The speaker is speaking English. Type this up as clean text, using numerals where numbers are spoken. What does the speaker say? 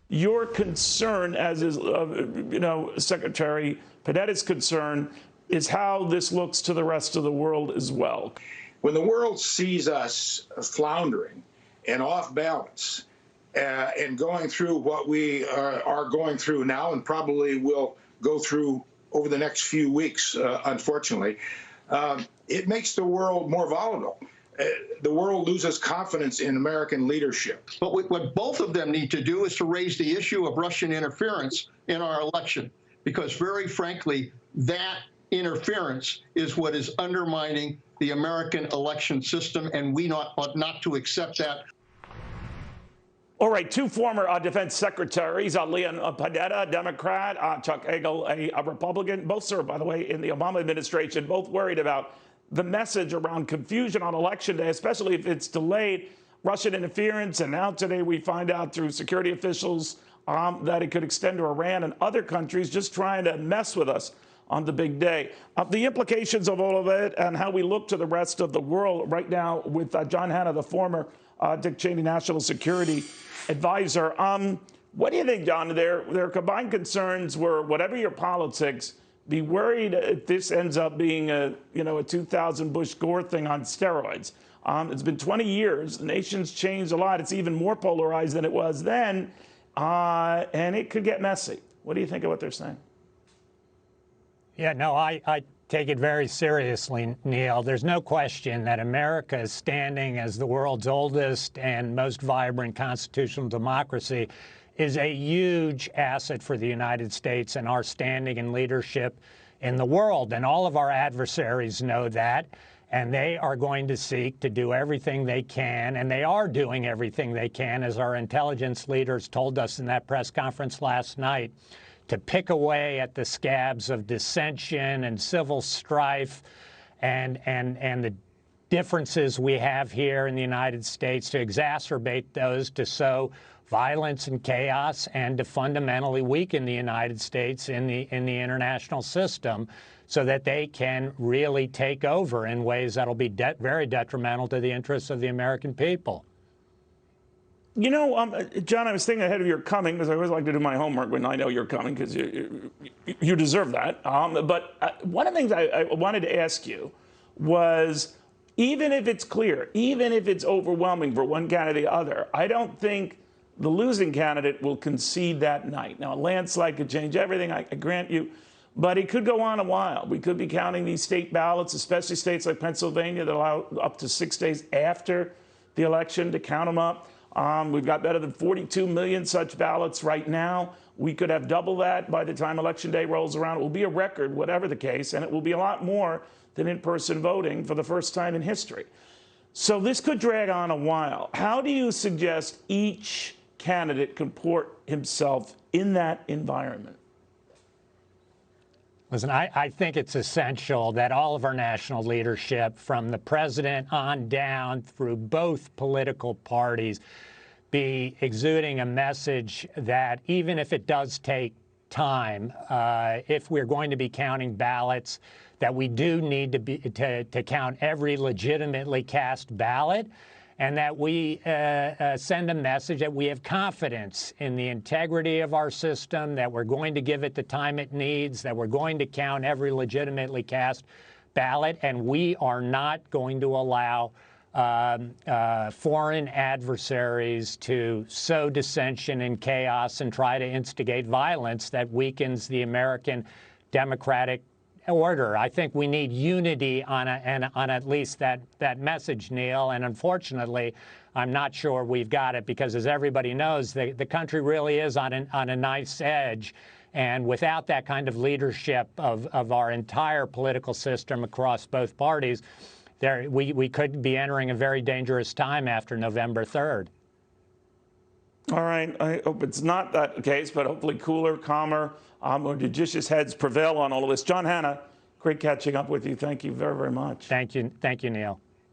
Your concern, as is, Secretary Panetta's concern, is how this looks to the rest of the world as well. When the world sees us floundering and off balance and going through what we are going through now and probably will go through over the next few weeks, unfortunately, it makes the world more volatile. The world loses confidence in American leadership. But what both of them need to do is to raise the issue of Russian interference in our election, because very frankly, that interference is what is undermining the American election system, and we ought not to accept that. All right, two former defense secretaries, Leon Panetta, a Democrat, Chuck Hagel, a Republican, both served, by the way, in the Obama administration, both worried about the message around confusion on Election Day, especially if it's delayed, Russian interference. And now today we find out through security officials that it could extend to Iran and other countries just trying to mess with us on the big day. The implications of all of it and how we look to the rest of the world right now with John Hanna, the former Dick Cheney National Security Advisor. What do you think, John? Their combined concerns were, whatever your politics, be worried if this ends up being a 2000 Bush-Gore thing on steroids. It's been 20 years. The nation's changed a lot. It's even more polarized than it was then, and it could get messy. What do you think of what they're saying? Yeah, no, I take it very seriously, Neil. There's no question that America is standing as the world's oldest and most vibrant constitutional democracy is a huge asset for the United States and our standing and leadership in the world. And all of our adversaries know that, and they are going to seek to do everything they can, and they are doing everything they can, as our intelligence leaders told us in that press conference last night, to pick away at the scabs of dissension and civil strife and the differences we have here in the United States, to exacerbate those, to sow violence and chaos, and to fundamentally weaken the United States in the international system, so that they can really take over in ways that'll be very detrimental to the interests of the American people. You know, John, I was thinking ahead of your coming, because I always like to do my homework when I know you're coming, because you deserve that. But one of the things I wanted to ask you was, even if it's clear, even if it's overwhelming for one candidate or the other, I don't think the losing candidate will concede that night. Now, a landslide could change everything, I grant you, but it could go on a while. We could be counting these state ballots, especially states like Pennsylvania that allow up to 6 days after the election to count them up. We've got better than 42 million such ballots right now. We could have double that by the time Election Day rolls around. It will be a record, whatever the case, and it will be a lot more than in-person voting for the first time in history. So this could drag on a while. How do you suggest each candidate comport himself in that environment? Listen, I think it's essential that all of our national leadership, from the president on down through both political parties, be exuding a message that even if it does take time, if we're going to be counting ballots, that we do need to count every legitimately cast ballot, and that we send a message that we have confidence in the integrity of our system, that we're going to give it the time it needs, that we're going to count every legitimately cast ballot, and we are not going to allow foreign adversaries to sow dissension and chaos and try to instigate violence that weakens the American democratic order. I think we need unity on at least that message, Neil. And unfortunately, I'm not sure we've got it, because as everybody knows, the country really is on a knife's edge. And without that kind of leadership of our entire political system across both parties, we could be entering a very dangerous time after November 3rd. All right. I hope it's not that case, but hopefully cooler, calmer, more judicious heads prevail on all of this. John Hanna, great catching up with you. Thank you very, very much. Thank you, Neil.